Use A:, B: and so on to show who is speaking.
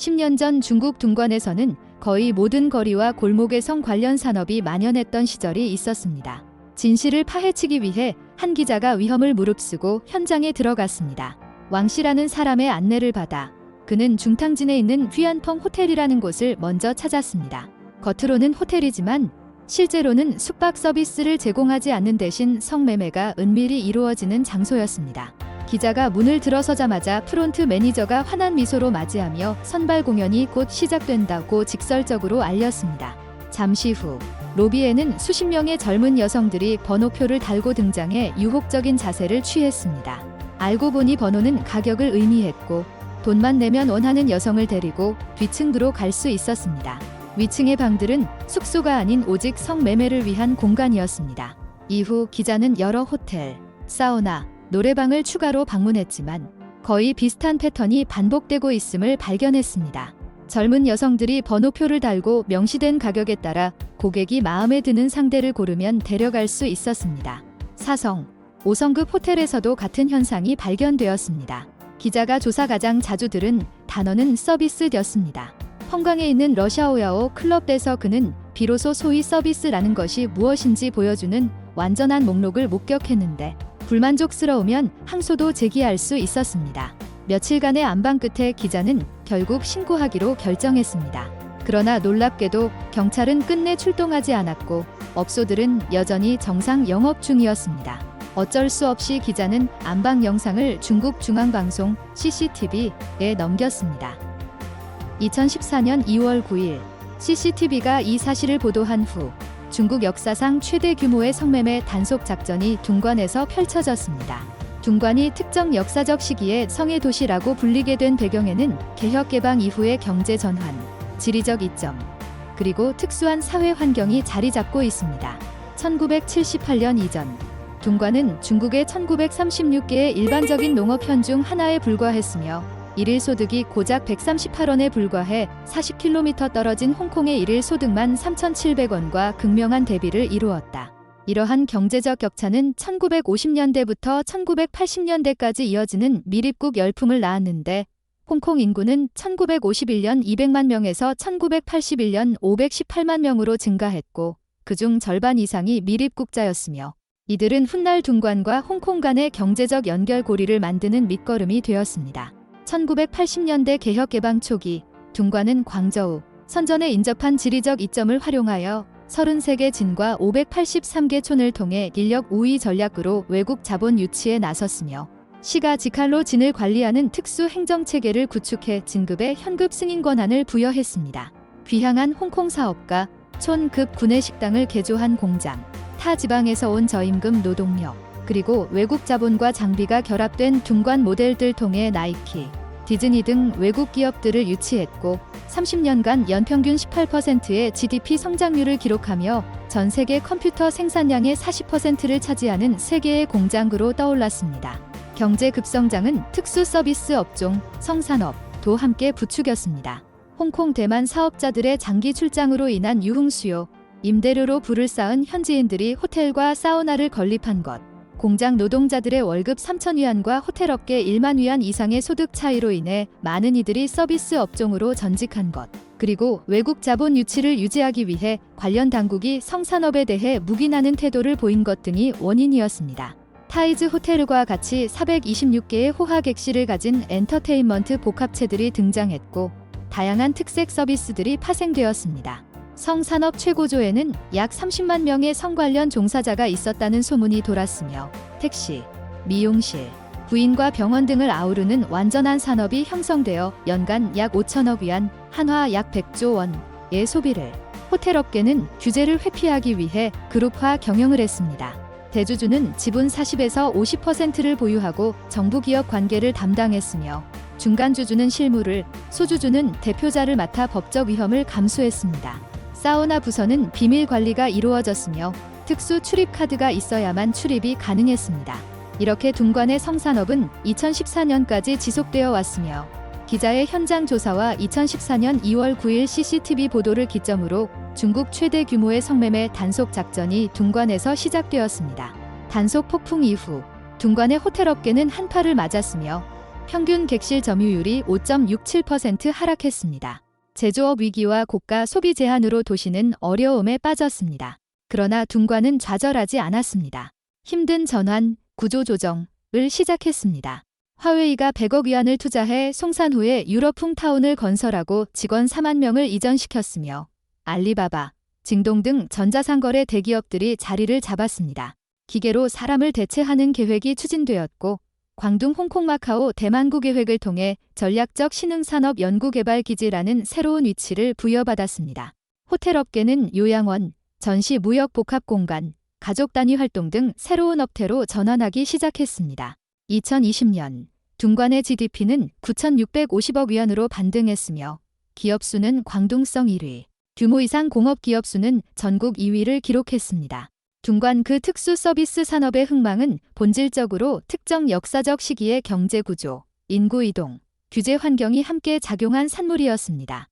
A: 10년 전 중국 둥관에서는 거의 모든 거리와 골목의 성 관련 산업이 만연했던 시절이 있었습니다. 진실을 파헤치기 위해 한 기자가 위험을 무릅쓰고 현장에 들어갔습니다. 왕 씨라는 사람의 안내를 받아 그는 중탕진에 있는 휘안펑 호텔이라는 곳을 먼저 찾았습니다. 겉으로는 호텔이지만 실제로는 숙박 서비스를 제공하지 않는 대신 성매매가 은밀히 이루어지는 장소였습니다. 기자가 문을 들어서자마자 프론트 매니저가 환한 미소로 맞이하며 선발 공연이 곧 시작된다고 직설적으로 알렸습니다. 잠시 후 로비에는 수십 명의 젊은 여성들이 번호표를 달고 등장해 유혹적인 자세를 취했습니다. 알고 보니 번호는 가격을 의미했고 돈만 내면 원하는 여성을 데리고 뒤층으로 갈 수 있었습니다. 위층의 방들은 숙소가 아닌 오직 성매매를 위한 공간이었습니다. 이후 기자는 여러 호텔, 사우나, 노래방을 추가로 방문했지만 거의 비슷한 패턴이 반복되고 있음을 발견했습니다. 젊은 여성들이 번호표를 달고 명시된 가격에 따라 고객이 마음에 드는 상대를 고르면 데려갈 수 있었습니다. 4성, 5성급 호텔에서도 같은 현상이 발견되었습니다. 기자가 조사 가장 자주 들은 단어는 서비스였습니다. 펑강에 있는 러시아오야오 클럽에서 그는 비로소 소위 서비스라는 것이 무엇인지 보여주는 완전한 목록을 목격했는데 불만족스러우면 항소도 제기할 수 있었습니다. 며칠간의 안방 끝에 기자는 결국 신고하기로 결정했습니다. 그러나 놀랍게도 경찰은 끝내 출동하지 않았고 업소들은 여전히 정상 영업 중이었습니다. 어쩔 수 없이 기자는 안방 영상을 중국 중앙방송 CCTV에 넘겼습니다. 2014년 2월 9일 CCTV가 이 사실을 보도한 후 중국 역사상 최대 규모의 성매매 단속 작전이 둥관에서 펼쳐졌습니다. 둥관이 특정 역사적 시기에 성의 도시라고 불리게 된 배경에는 개혁 개방 이후의 경제 전환, 지리적 이점, 그리고 특수한 사회 환경이 자리 잡고 있습니다. 1978년 이전 둥관은 중국의 1936개의 일반적인 농업현 중 하나에 불과했으며 일일 소득이 고작 138원에 불과해 40km 떨어진 홍콩의 일일 소득만 3,700원과 극명한 대비를 이루었다. 이러한 경제적 격차는 1950년대부터 1980년대까지 이어지는 미립국 열풍을 낳았는데 홍콩 인구는 1951년 200만 명에서 1981년 518만 명으로 증가했고 그중 절반 이상이 미립국자였으며 이들은 훗날 둥관과 홍콩 간의 경제적 연결고리를 만드는 밑거름이 되었습니다. 1980년대 개혁 개방 초기 둥관은 광저우, 선전에 인접한 지리적 이점을 활용하여 33개 진과 583개 촌을 통해 인력 우위 전략으로 외국 자본 유치에 나섰으며 시가 직할로 진을 관리하는 특수 행정체계를 구축해 진급의 현급 승인 권한을 부여했습니다. 귀향한 홍콩 사업가, 촌급 구내식당을 개조한 공장, 타 지방에서 온 저임금 노동력, 그리고 외국 자본과 장비가 결합된 둥관 모델들 통해 나이키, 디즈니 등 외국 기업들을 유치했고 30년간 연평균 18%의 GDP 성장률을 기록하며 전 세계 컴퓨터 생산량의 40%를 차지하는 세계의 공장으로 떠올랐습니다. 경제 급성장은 특수 서비스 업종, 성산업도 함께 부추겼습니다. 홍콩 대만 사업자들의 장기 출장으로 인한 유흥 수요, 임대료로 부를 쌓은 현지인들이 호텔과 사우나를 건립한 것, 공장 노동자들의 월급 3,000위안과 호텔업계 1만 위안 이상의 소득 차이로 인해 많은 이들이 서비스 업종으로 전직한 것, 그리고 외국 자본 유치를 유지하기 위해 관련 당국이 성산업에 대해 묵인하는 태도를 보인 것 등이 원인이었습니다. 타이즈 호텔과 같이 426개의 호화 객실을 가진 엔터테인먼트 복합체들이 등장했고 다양한 특색 서비스들이 파생되었습니다. 성산업 최고조에는 약 30만 명의 성 관련 종사자가 있었다는 소문이 돌았으며 택시, 미용실, 구인과 병원 등을 아우르는 완전한 산업이 형성되어 연간 약 5천억 위안, 한화 약 100조 원의 소비를 호텔업계는 규제를 회피하기 위해 그룹화 경영을 했습니다. 대주주는 지분 40에서 50%를 보유하고 정부기업 관계를 담당했으며 중간주주는 실무를, 소주주는 대표자를 맡아 법적 위험을 감수했습니다. 사우나 부서는 비밀 관리가 이루어졌으며 특수 출입 카드가 있어야만 출입이 가능했습니다. 이렇게 둥관의 성산업은 2014년까지 지속되어 왔으며 기자의 현장 조사와 2014년 2월 9일 CCTV 보도를 기점으로 중국 최대 규모의 성매매 단속 작전이 둥관에서 시작되었습니다. 단속 폭풍 이후 둥관의 호텔업계는 한파를 맞았으며 평균 객실 점유율이 5.67% 하락했습니다. 제조업 위기와 고가 소비 제한으로 도시는 어려움에 빠졌습니다. 그러나 둥과는 좌절하지 않았습니다. 힘든 전환, 구조조정을 시작했습니다. 화웨이가 100억 위안을 투자해 송산호에 유럽풍 타운을 건설하고 직원 4만 명을 이전시켰으며 알리바바, 징동 등 전자상거래 대기업들이 자리를 잡았습니다. 기계로 사람을 대체하는 계획이 추진되었고 광둥 홍콩마카오 대만구 계획을 통해 전략적 신흥산업 연구개발기지라는 새로운 위치를 부여받았습니다. 호텔업계는 요양원, 전시 무역 복합공간, 가족 단위 활동 등 새로운 업태로 전환하기 시작했습니다. 2020년 둥관의 GDP는 9,650억 위안으로 반등했으며 기업 수는 광둥성 1위, 규모 이상 공업 기업 수는 전국 2위를 기록했습니다. 둥관 그 특수 서비스 산업의 흥망은 본질적으로 특정 역사적 시기의 경제 구조, 인구 이동, 규제 환경이 함께 작용한 산물이었습니다.